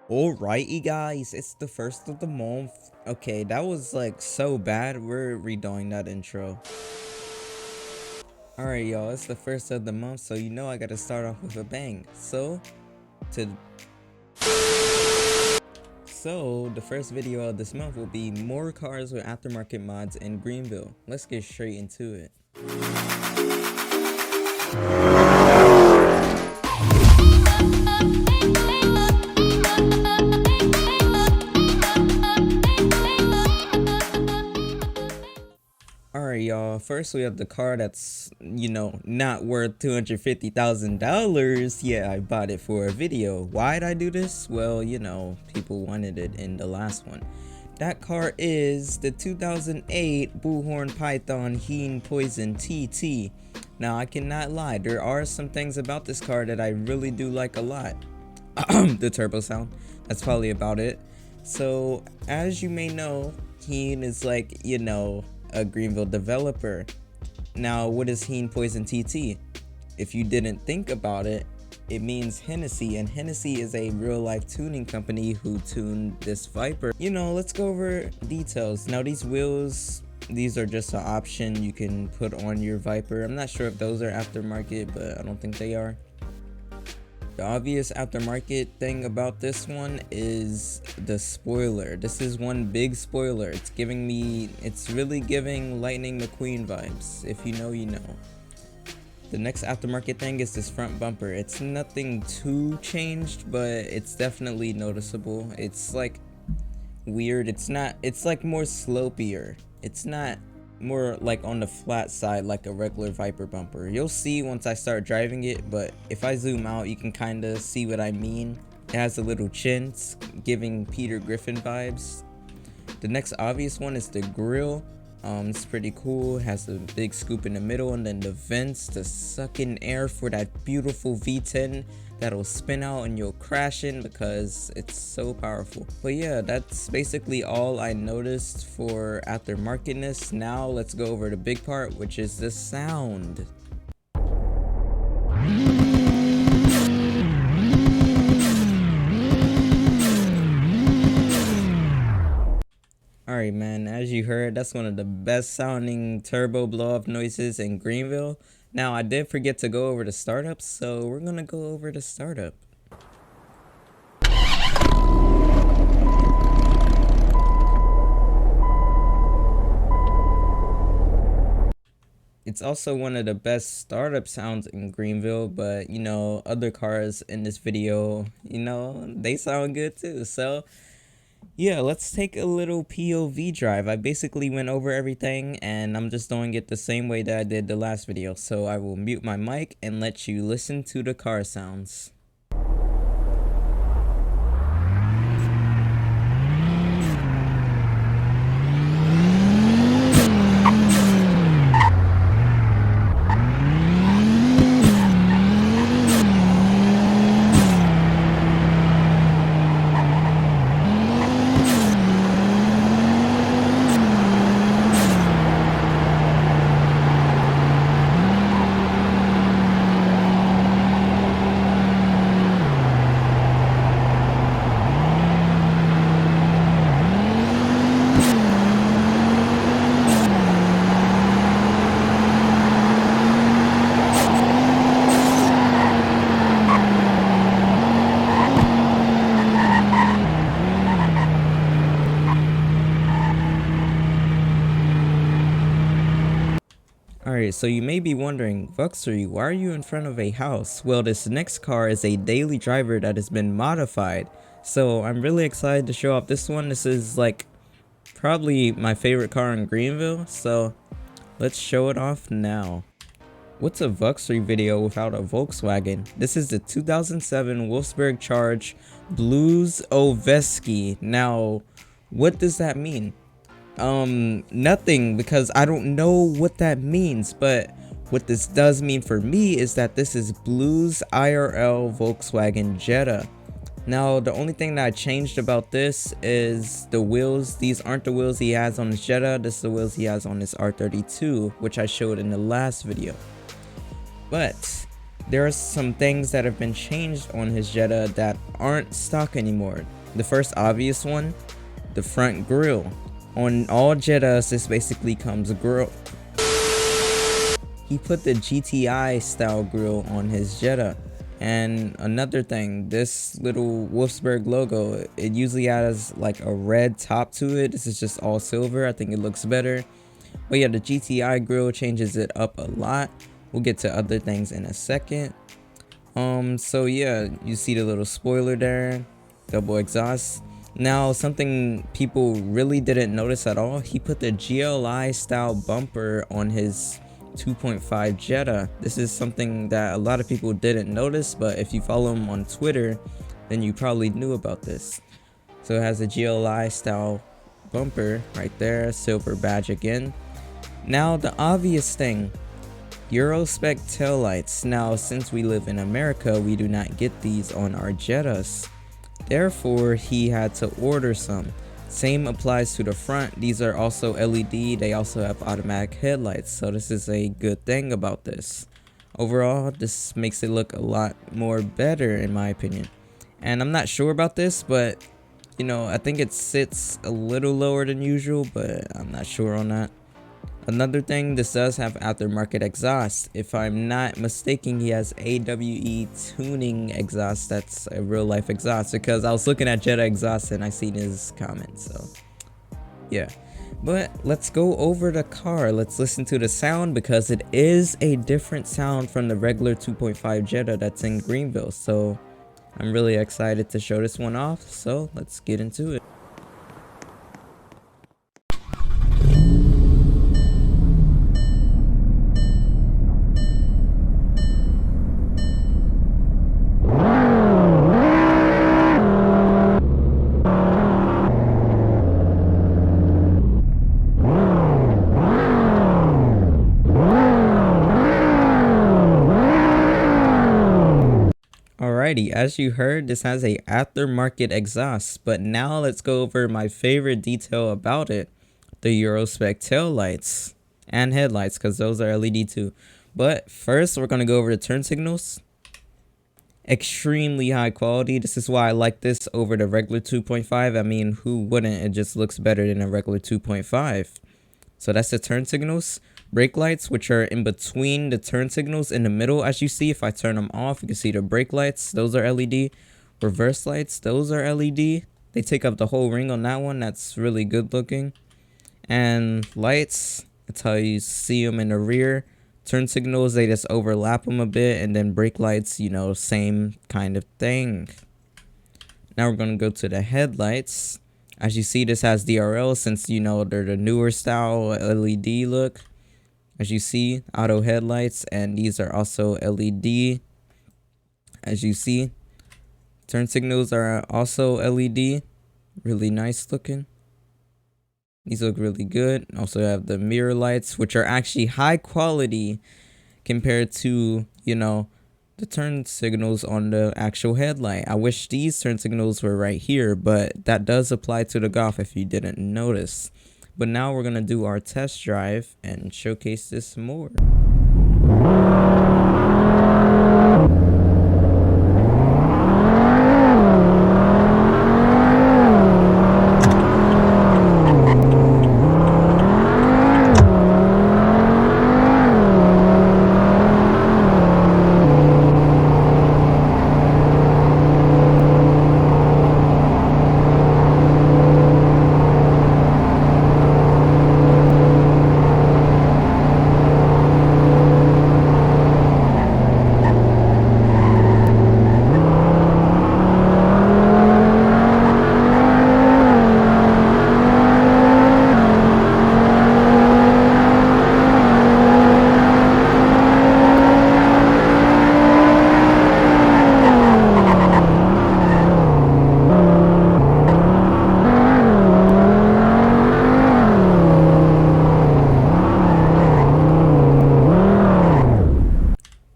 Alrighty guys, it's the first of the month. Okay, that was like so bad. We're redoing that intro. Alright y'all, it's the first of the month, so you know I gotta start off with a bang. So the first video of this month will be more cars with aftermarket mods in Greenville. Let's get straight into it. Alright y'all, first we have the car that's, not worth $250,000. Yeah, I bought it for a video. Why'd I do this? Well, people wanted it in the last one. That car is the 2008 Bullhorn Python Heen Poison TT. Now I cannot lie, there are some things about this car that I really do like a lot. The turbo sound, that's probably about it. So as you may know, Heen is like, a Greenville developer. Now what is Heen Poison TT? If you didn't think about it, it means Hennessey, and Hennessey is a real life tuning company who tuned this Viper. Let's go over details. Now these wheels, these are just an option you can put on your Viper. I'm not sure if those are aftermarket, but I don't think they are. The obvious aftermarket thing about this one is the spoiler. This is one big spoiler. It's really giving Lightning McQueen vibes. If you know, you know. The next aftermarket thing is this front bumper. It's nothing too changed, but it's definitely noticeable. It's like weird. It's like more slopier. It's not more like on the flat side like a regular Viper bumper. You'll see once I start driving it, but if I zoom out you can kind of see what I mean. It has a little chin, giving Peter Griffin vibes. The next obvious one is the grille. It's pretty cool. It has a big scoop in the middle, and then the vents to suck in air for that beautiful V10 that'll spin out and you'll crash in because it's so powerful. But yeah, that's basically all I noticed for aftermarketness. Now let's go over the big part, which is the sound. Alright man, as you heard, that's one of the best sounding turbo blow up noises in Greenville. Now I did forget to go over the startup, so we're gonna go over the startup. It's also one of the best startup sounds in Greenville, but other cars in this video, they sound good too. So yeah, let's take a little POV drive. I basically went over everything and I'm just doing it the same way that I did the last video. So I will mute my mic and let you listen to the car sounds. Alright, so you may be wondering, Vuxury, why are you in front of a house? Well, this next car is a daily driver that has been modified. So I'm really excited to show off this one. This is like probably my favorite car in Greenville. So let's show it off now. What's a Vuxury video without a Volkswagen? This is the 2007 Wolfsburg Charge Blues Oveski. Now, what does that mean? Nothing, because I don't know what that means, but what this does mean for me is that this is Blues IRL Volkswagen Jetta. Now, the only thing that I changed about this is the wheels. These aren't the wheels he has on his Jetta. This is the wheels he has on his R32, which I showed in the last video. But there are some things that have been changed on his Jetta that aren't stock anymore. The first obvious one, the front grille. On all Jettas, this basically comes grill. He put the GTI style grille on his Jetta. And another thing, this little Wolfsburg logo, it usually has like a red top to it. This is just all silver. I think it looks better. But yeah, the GTI grille changes it up a lot. We'll get to other things in a second. So yeah, you see the little spoiler there, double exhaust. Now, something people really didn't notice at all, he put the GLI style bumper on his 2.5 Jetta. This is something that a lot of people didn't notice, but if you follow him on Twitter, then you probably knew about this. So it has a GLI style bumper right there, silver badge again. Now the obvious thing, Euro spec taillights. Now since we live in America, we do not get these on our Jettas. Therefore, he had to order some. Same applies to the front. These are also LED. They also have automatic headlights. So this is a good thing about this. Overall, this makes it look a lot more better in my opinion. And I'm not sure about this, but you know, I think it sits a little lower than usual, but I'm not sure on that. Another thing, this does have aftermarket exhaust. If I'm not mistaken, he has AWE tuning exhaust. That's a real life exhaust, because I was looking at Jetta exhaust and I seen his comments. So yeah, but let's go over the car. Let's listen to the sound, because it is a different sound from the regular 2.5 Jetta that's in Greenville. So I'm really excited to show this one off. So let's get into it. Alrighty, as you heard, this has a aftermarket exhaust, but now let's go over my favorite detail about it, the Euro spec tail lights and headlights, because those are LED too. But first, we're going to go over the turn signals. Extremely high quality. This is why I like this over the regular 2.5. I mean, who wouldn't? It just looks better than a regular 2.5. So that's the turn signals. Brake lights, which are in between the turn signals in the middle. As you see, if I turn them off, you can see the brake lights. Those are LED. Reverse lights, those are LED. They take up the whole ring on that one. That's really good looking. And lights, that's how you see them in the rear. Turn signals, they just overlap them a bit. And then brake lights, you know, same kind of thing. Now we're going to go to the headlights. As you see, this has DRL, since, you know, they're the newer style LED look. As you see, auto headlights, and these are also LED. As you see, turn signals are also LED. Really nice looking. These look really good. Also have the mirror lights, which are actually high quality compared to, you know, the turn signals on the actual headlight. I wish these turn signals were right here, but that does apply to the Golf if you didn't notice. But now we're gonna do our test drive and showcase this more.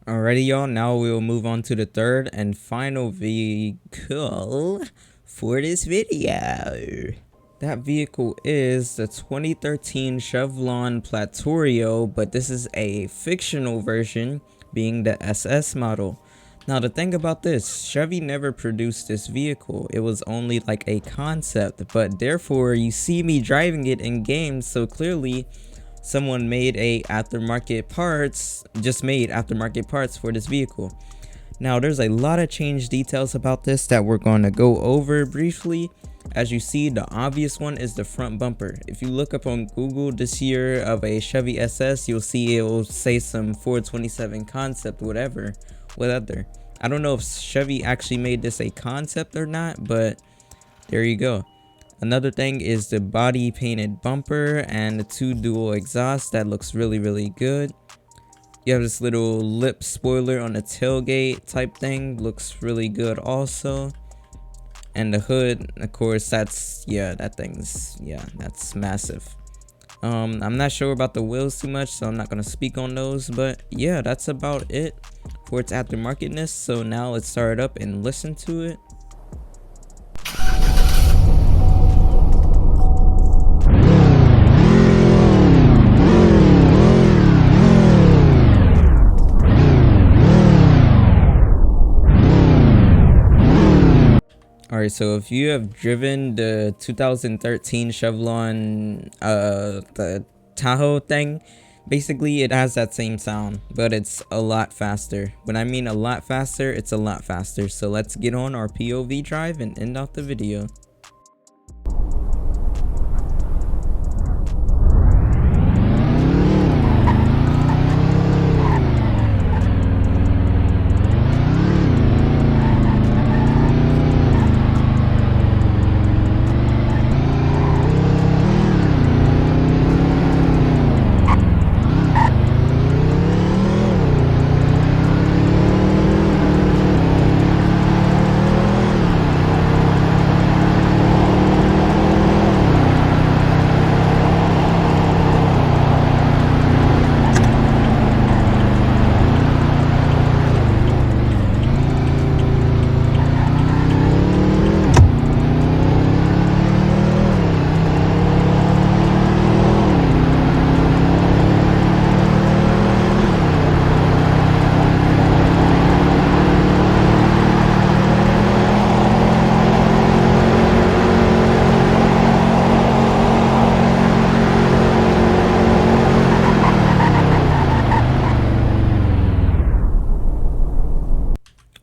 Alrighty, y'all, now we'll move on to the third and final vehicle for this video. That vehicle is the 2013 Chevron Platorio, but this is a fictional version, being the SS model. Now the thing about this, Chevy never produced this vehicle. It was only like a concept, but therefore you see me driving it in games, so clearly someone made just made aftermarket parts for this vehicle. Now there's a lot of change details about this that we're going to go over briefly. As you see, the obvious one is the front bumper. If you look up on Google this year of a Chevy SS, you'll see it will say some 427 concept whatever. I don't know if Chevy actually made this a concept or not, but there you go. Another thing is the body painted bumper and the 2 dual exhausts. That looks really good. You have this little lip spoiler on the tailgate type thing, looks really good also. And the hood, of course, that's massive. I'm not sure about the wheels too much, so I'm not gonna speak on those, but yeah, that's about it for its aftermarketness. So now let's start it up and listen to it. Alright, so if you have driven the 2013 Chevron, the Tahoe thing, basically it has that same sound, but it's a lot faster. When I mean a lot faster, it's a lot faster. So let's get on our POV drive and end off the video.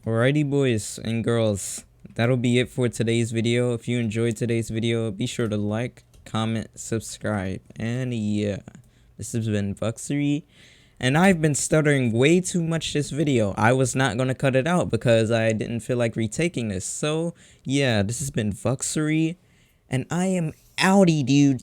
Alrighty boys and girls, that'll be it for today's video. If you enjoyed today's video, be sure to like, comment, subscribe, and yeah, this has been Vuxury, and I've been stuttering way too much this video. I was not going to cut it out because I didn't feel like retaking this. So yeah, this has been Vuxury, and I am outie, dude.